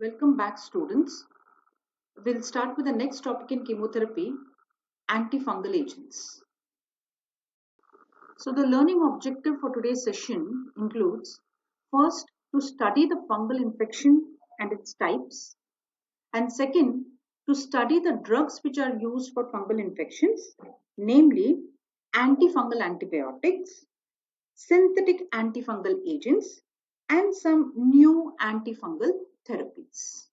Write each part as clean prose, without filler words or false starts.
Welcome back, students. We'll start with the next topic in chemotherapy, antifungal agents. So, the learning objective for today's session includes first, to study the fungal infection and its types, and second, to study the drugs which are used for fungal infections, namely antifungal antibiotics, synthetic antifungal agents, and some new antifungal therapies.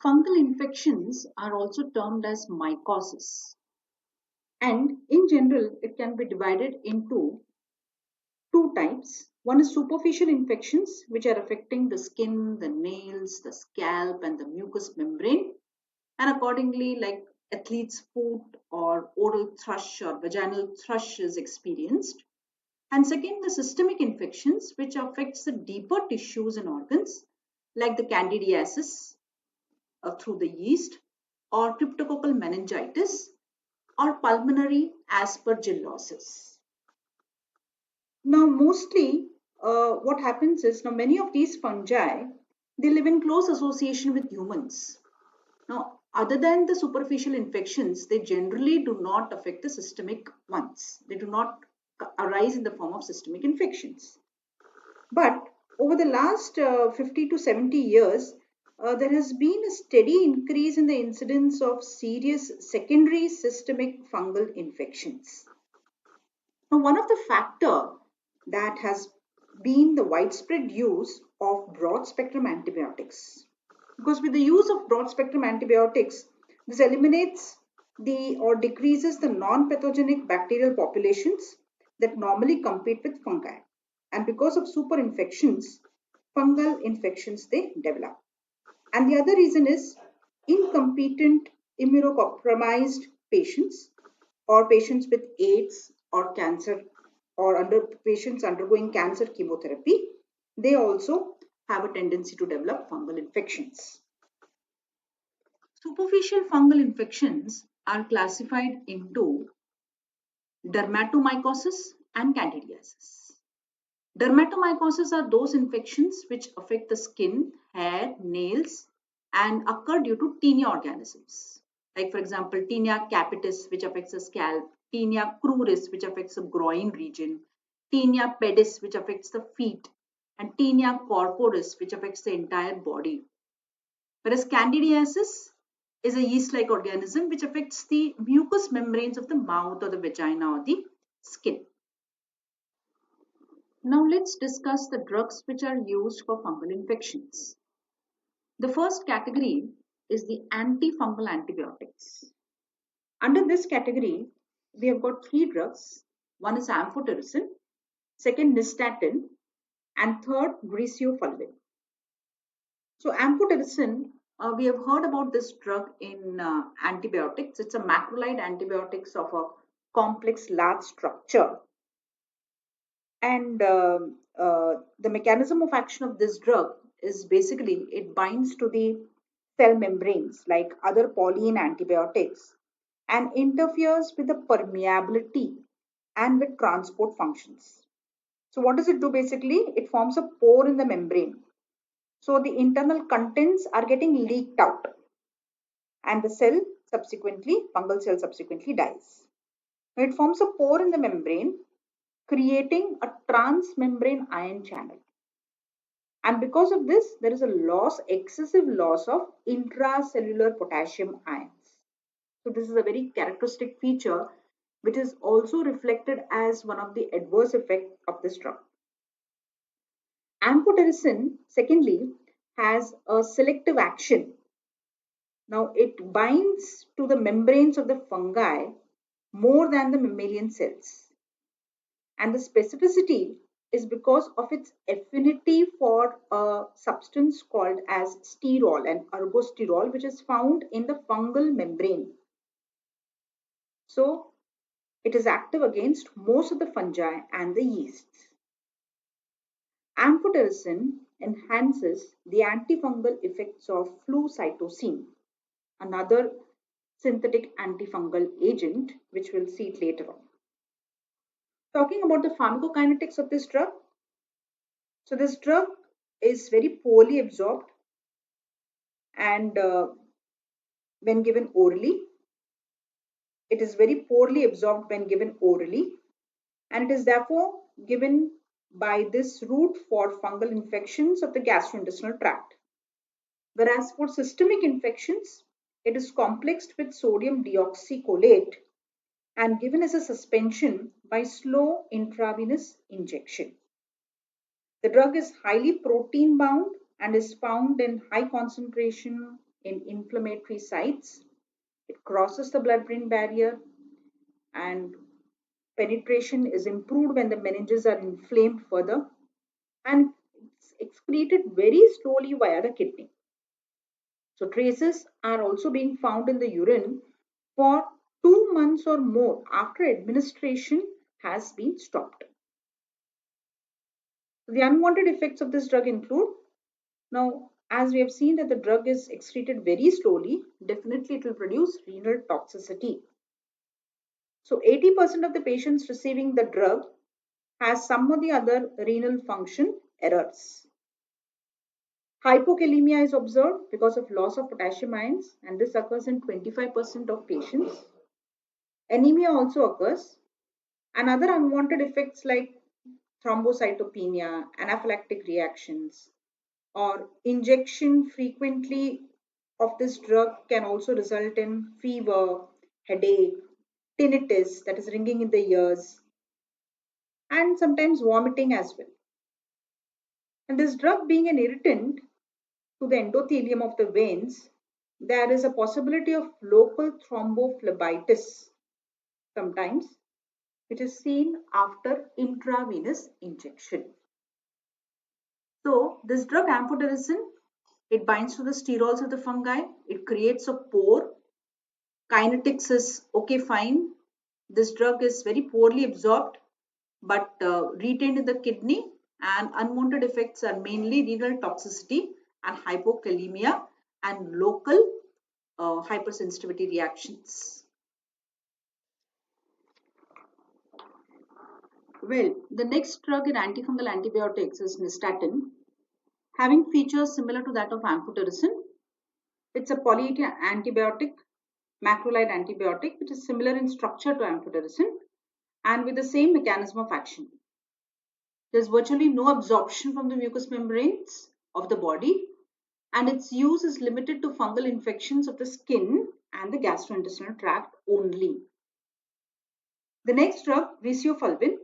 Fungal infections are also termed as mycosis, and in general, it can be divided into two types. One is superficial infections, which are affecting the skin, the nails, the scalp, and the mucous membrane, and accordingly, like athlete's foot or oral thrush or vaginal thrush is experienced. And second, the systemic infections, which affects the deeper tissues and organs, like the candidiasis, through the yeast, or cryptococcal meningitis, or pulmonary aspergillosis. Now, mostly what happens is, now many of these fungi, they live in close association with humans. Now, other than the superficial infections, they generally do not affect the systemic ones. They do not arise in the form of systemic infections. But over the last 50 to 70 years, there has been a steady increase in the incidence of serious secondary systemic fungal infections. Now, one of the factor that has been the widespread use of broad spectrum antibiotics. Because with the use of broad spectrum antibiotics, this eliminates the or decreases the non-pathogenic bacterial populations that normally compete with fungi. And because of super infections, fungal infections they develop. And the other reason is incompetent immunocompromised patients or patients with AIDS or cancer or under patients undergoing cancer chemotherapy, they also have a tendency to develop fungal infections. Superficial fungal infections are classified into dermatomycosis and candidiasis. Dermatomycosis are those infections which affect the skin, hair, nails, and occur due to tinea organisms. Like, for example, tinea capitis, which affects the scalp, tinea cruris, which affects the groin region, tinea pedis, which affects the feet, and tinea corporis, which affects the entire body. Whereas candidiasis is a yeast-like organism which affects the mucous membranes of the mouth or the vagina or the skin. Now let's discuss the drugs which are used for fungal infections. The first category is the antifungal antibiotics. Under this category, we have got three drugs. One is amphotericin, second nystatin, and third griseofulvin. So amphotericin, we have heard about this drug in antibiotics. It's a macrolide antibiotics of a complex large structure. And the mechanism of action of this drug is basically it binds to the cell membranes like other polyene antibiotics and interferes with the permeability and with transport functions. So what does it do basically? It forms a pore in the membrane. So the internal contents are getting leaked out and the cell subsequently, fungal cell subsequently dies. Now it forms a pore in the membrane creating a transmembrane ion channel. And because of this, there is a loss, excessive loss of intracellular potassium ions. So this is a very characteristic feature which is also reflected as one of the adverse effects of this drug. Amphotericin, secondly, has a selective action. Now it binds to the membranes of the fungi more than the mammalian cells. And the specificity is because of its affinity for a substance called as sterol and ergosterol, which is found in the fungal membrane. So it is active against most of the fungi and the yeasts. Amphotericin enhances the antifungal effects of flucytosine, another synthetic antifungal agent, which we'll see it later on. Talking about the pharmacokinetics of this drug. So this drug is very poorly absorbed and when given orally. It is very poorly absorbed when given orally, and it is therefore given by this route for fungal infections of the gastrointestinal tract. Whereas for systemic infections, it is complexed with sodium deoxycholate and given as a suspension by slow intravenous injection. The drug is highly protein bound and is found in high concentration in inflammatory sites. It crosses the blood brain barrier, and penetration is improved when the meninges are inflamed further, and it's excreted very slowly via the kidney. So traces are also being found in the urine for 2 months or more after administration has been stopped. The unwanted effects of this drug include, now as we have seen that the drug is excreted very slowly, definitely it will produce renal toxicity. So 80% of the patients receiving the drug has some or the other renal function errors. Hypokalemia is observed because of loss of potassium ions, and this occurs in 25% of patients. Anemia also occurs, and other unwanted effects like thrombocytopenia, anaphylactic reactions, or injection frequently of this drug can also result in fever, headache, tinnitus, that is ringing in the ears, and sometimes vomiting as well. And this drug being an irritant to the endothelium of the veins, there is a possibility of local thrombophlebitis sometimes, which is seen after intravenous injection. So this drug amphotericin, it binds to the sterols of the fungi, it creates a pore, kinetics is okay fine. This drug is very poorly absorbed but retained in the kidney, and unwanted effects are mainly renal toxicity and hypokalemia and local hypersensitivity reactions. Well, the next drug in antifungal antibiotics is nystatin, having features similar to that of amphotericin. It's a poly antibiotic, macrolide antibiotic, which is similar in structure to amphotericin and with the same mechanism of action. There's virtually no absorption from the mucous membranes of the body, and its use is limited to fungal infections of the skin and the gastrointestinal tract only. The next drug, rhiziofulvin,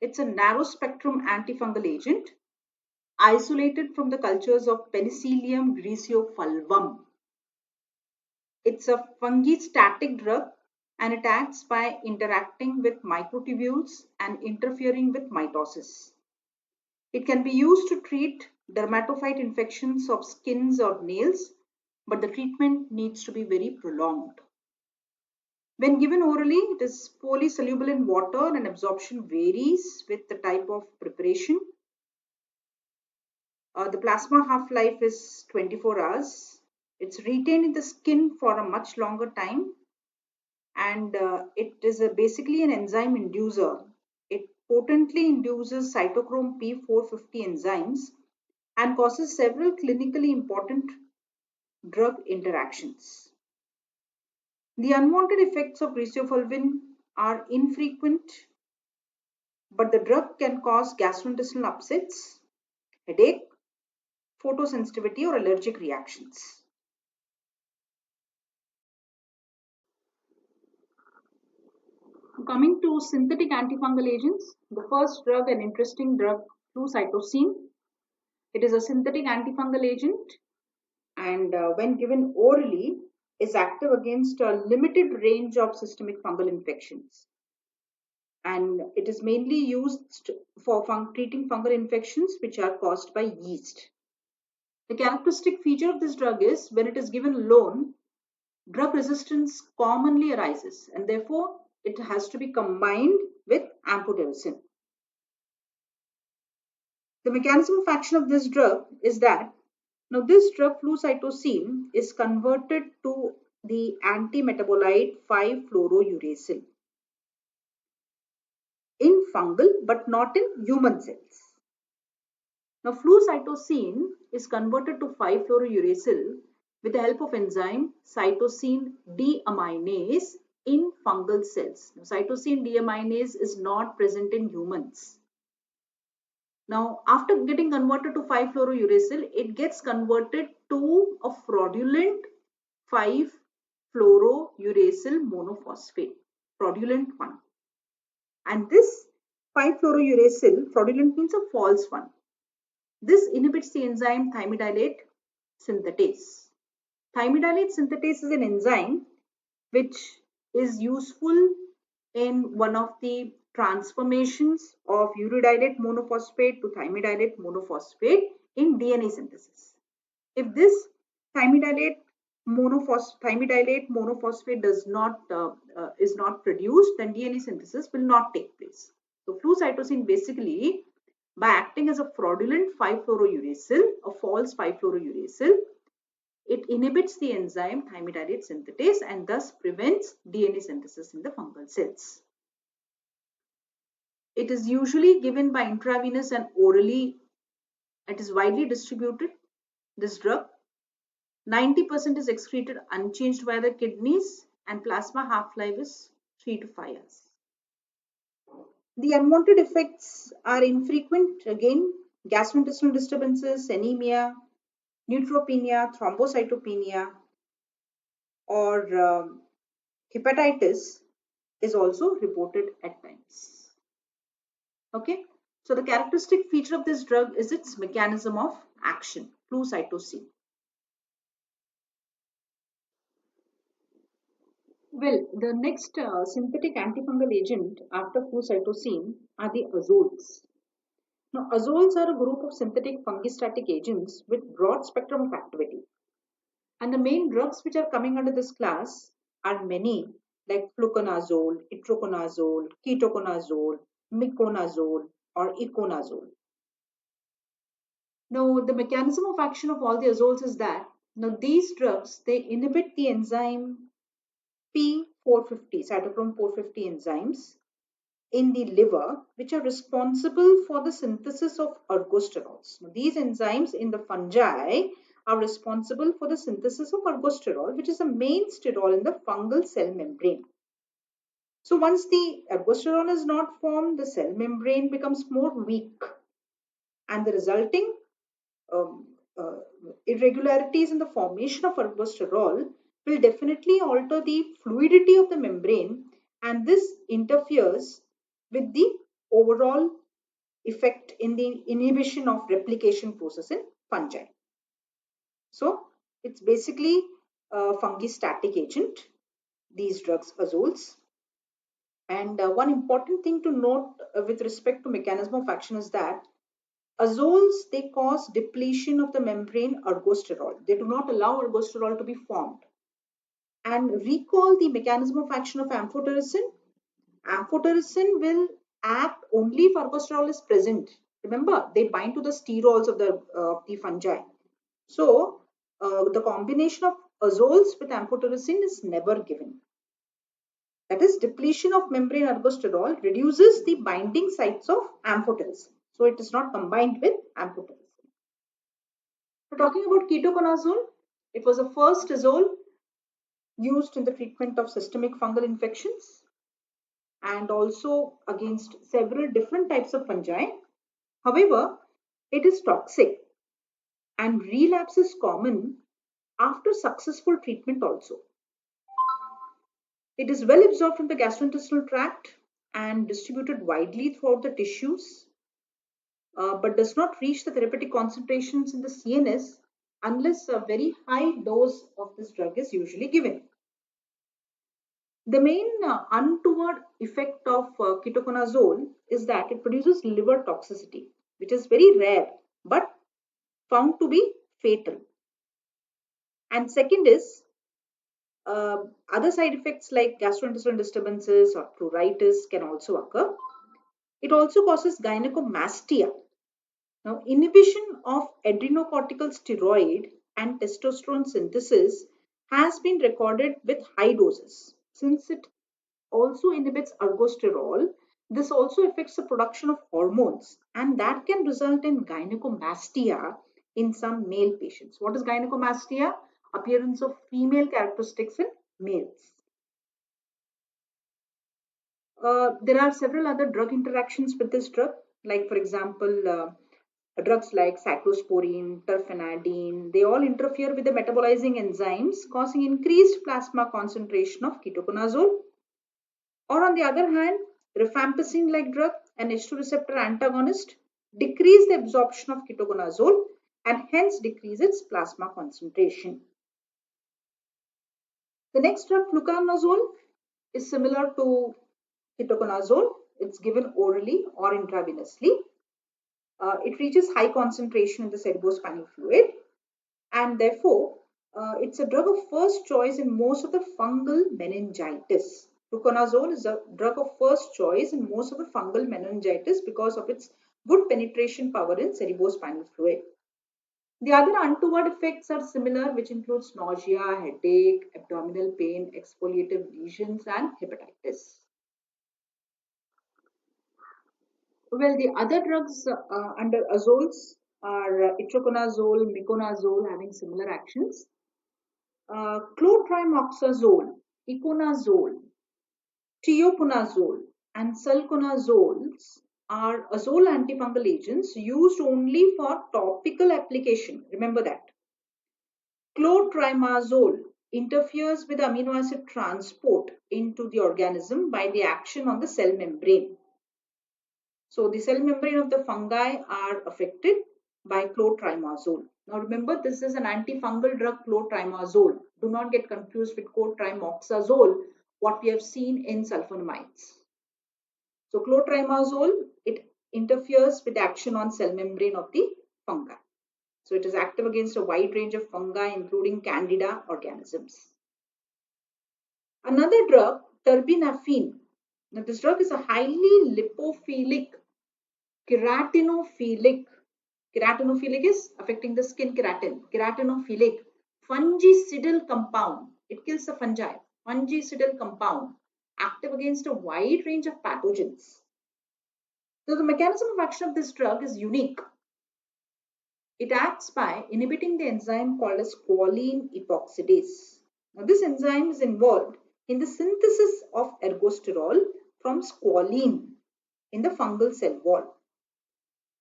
it's a narrow spectrum antifungal agent isolated from the cultures of Penicillium rhiziofulvum. It's a fungistatic drug, and it acts by interacting with microtubules and interfering with mitosis. It can be used to treat dermatophyte infections of skins or nails, but the treatment needs to be very prolonged. When given orally, it is poorly soluble in water and absorption varies with the type of preparation. The plasma half-life is 24 hours. It's retained in the skin for a much longer time, and it is basically an enzyme inducer. It potently induces cytochrome P450 enzymes and causes several clinically important drug interactions. The unwanted effects of rhiziofulvin are infrequent, but the drug can cause gastrointestinal upsets, headache, photosensitivity, or allergic reactions. Coming to synthetic antifungal agents, the first drug, an interesting drug, Cytosine. It is a synthetic antifungal agent, and when given orally, is active against a limited range of systemic fungal infections. And it is mainly used for treating fungal infections which are caused by yeast. The characteristic feature of this drug is when it is given alone, drug resistance commonly arises, and therefore it has to be combined with amphotericin. The mechanism of action of this drug is that now this drug flucytosine is converted to the anti-metabolite 5-fluorouracil in fungal but not in human cells. Now, flucytosine is converted to 5-fluorouracil with the help of enzyme cytosine deaminase in fungal cells. Now, cytosine deaminase is not present in humans. Now, after getting converted to 5-fluorouracil, it gets converted to a fraudulent 5-fluorouracil monophosphate, fraudulent one. And this 5-fluorouracil, fraudulent means a false one. This inhibits the enzyme thymidylate synthetase. Thymidylate synthetase is an enzyme which is useful in one of the transformations of uridylate monophosphate to thymidylate monophosphate in DNA synthesis. If this thymidylate monophosphate is not produced, then DNA synthesis will not take place. So flucytosine basically, by acting as a fraudulent 5-fluorouracil, a false 5-fluorouracil, it inhibits the enzyme thymidylate synthetase and thus prevents DNA synthesis in the fungal cells. It is usually given by intravenous and orally. It is widely distributed. This drug 90% is excreted unchanged by the kidneys and plasma half-life is 3 to 5 hours. The unwanted effects are infrequent, again, gastrointestinal disturbances, anemia, neutropenia, thrombocytopenia, or hepatitis is also reported at times. Okay, so the characteristic feature of this drug is its mechanism of action, flucytosine. Well, the next synthetic antifungal agent after flucytosine are the azoles. Now, azoles are a group of synthetic fungistatic agents with broad spectrum of activity. And the main drugs which are coming under this class are many, like fluconazole, itraconazole, ketoconazole, miconazole, or iconazole. Now, the mechanism of action of all the azoles is that now these drugs, they inhibit the enzyme P450, cytochrome 450 enzymes in the liver, which are responsible for the synthesis of ergosterols. Now, these enzymes in the fungi are responsible for the synthesis of ergosterol, which is a main sterol in the fungal cell membrane. So once the ergosterol is not formed, the cell membrane becomes more weak, and the resulting um, uh, irregularities in the formation of ergosterol will definitely alter the fluidity of the membrane, and this interferes with the overall effect in the inhibition of replication process in fungi. So it's basically a fungistatic agent, these drugs azoles. And one important thing to note with respect to mechanism of action is that azoles, they cause depletion of the membrane ergosterol. They do not allow ergosterol to be formed. And recall the mechanism of action of amphotericin. Amphotericin will act only if ergosterol is present. Remember, they bind to the sterols of the fungi. So, the combination of azoles with amphotericin is never given. That is, depletion of membrane ergosterol reduces the binding sites of amphotericin. So, it is not combined with amphotericin. So, talking about ketoconazole, it was the first azole used in the treatment of systemic fungal infections and also against several different types of fungi. However, it is toxic and relapse is common after successful treatment also. It is well absorbed from the gastrointestinal tract and distributed widely throughout the tissues, but does not reach the therapeutic concentrations in the CNS unless a very high dose of this drug is usually given. The main untoward effect of ketoconazole is that it produces liver toxicity, which is very rare but found to be fatal. And second is other side effects like gastrointestinal disturbances or pruritus can also occur. It also causes gynecomastia. Now, inhibition of adrenocortical steroid and testosterone synthesis has been recorded with high doses. Since it also inhibits ergosterol, This also affects the production of hormones, and that can result in gynecomastia in some male patients. What is gynecomastia? Appearance of female characteristics in males. There are several other drug interactions with this drug, like for example, drugs like cyclosporine, terfenadine, they all interfere with the metabolizing enzymes, causing increased plasma concentration of ketoconazole. Or on the other hand, rifampicin like drug, an H2 receptor antagonist, decrease the absorption of ketoconazole and hence decrease its plasma concentration. The next drug, fluconazole, is similar to ketoconazole. It's given orally or intravenously. It reaches high concentration in the cerebrospinal fluid, and therefore it's a drug of first choice in most of the fungal meningitis. Fluconazole is a drug of first choice in most of the fungal meningitis because of its good penetration power in cerebrospinal fluid. The other untoward effects are similar, which includes nausea, headache, abdominal pain, exfoliative lesions, and hepatitis. Well, the other drugs under azoles are itraconazole, miconazole, having similar actions. Clotrimazole, iconazole, tioconazole, and sulconazoles are azole antifungal agents used only for topical application. Remember that. Clotrimazole interferes with amino acid transport into the organism by the action on the cell membrane. So the cell membrane of the fungi are affected by clotrimazole. Now remember, this is an antifungal drug, clotrimazole. Do not get confused with cotrimoxazole, what we have seen in sulfonamides. So clotrimazole, it interferes with action on cell membrane of the fungi. So it is active against a wide range of fungi, including candida organisms. Another drug, terbinafine. Now this drug is a highly lipophilic keratinophilic. Keratinophilic is affecting the skin keratin. Keratinophilic fungicidal compound. It kills the fungi. Fungicidal compound active against a wide range of pathogens. So the mechanism of action of this drug is unique. It acts by inhibiting the enzyme called as squalene epoxidase. Now this enzyme is involved in the synthesis of ergosterol from squalene in the fungal cell wall.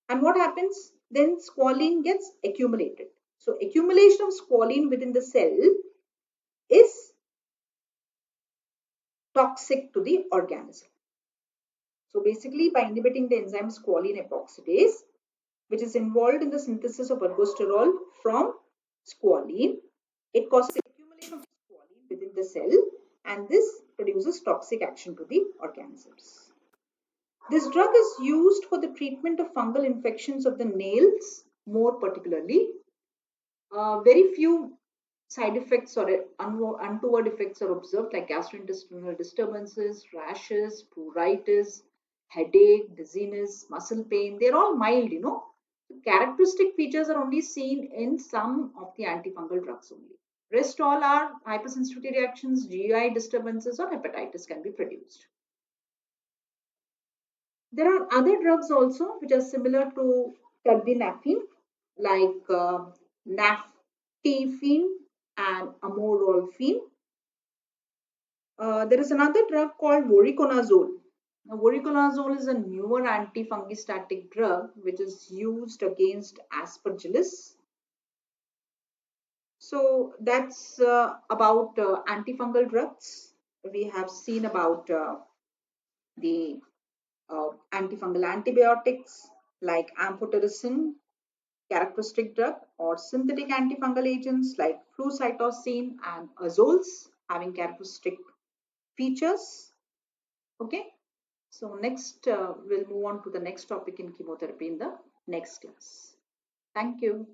And what happens? Then squalene gets accumulated. So accumulation of squalene within the cell is toxic to the organism. So basically by inhibiting the enzyme squalene epoxidase, which is involved in the synthesis of ergosterol from squalene, it causes accumulation of squalene within the cell, and this produces toxic action to the organisms. This drug is used for the treatment of fungal infections of the nails, more particularly. Very few side effects or untoward effects are observed, like gastrointestinal disturbances, rashes, pruritus, headache, dizziness, muscle pain. They're all mild, you know. The characteristic features are only seen in some of the antifungal drugs only. Rest all are hypersensitivity reactions, GI disturbances, or hepatitis can be produced. There are other drugs also which are similar to terbinafine, like naftifine and amorolfine. There is another drug called voriconazole. Now, voriconazole is a newer antifungistatic drug which is used against aspergillus. So that's about antifungal drugs. We have seen about the antifungal antibiotics like amphotericin, characteristic drug, or synthetic antifungal agents like flucytosine and azoles having characteristic features. Okay, so next we'll move on to the next topic in chemotherapy in the next class. Thank you.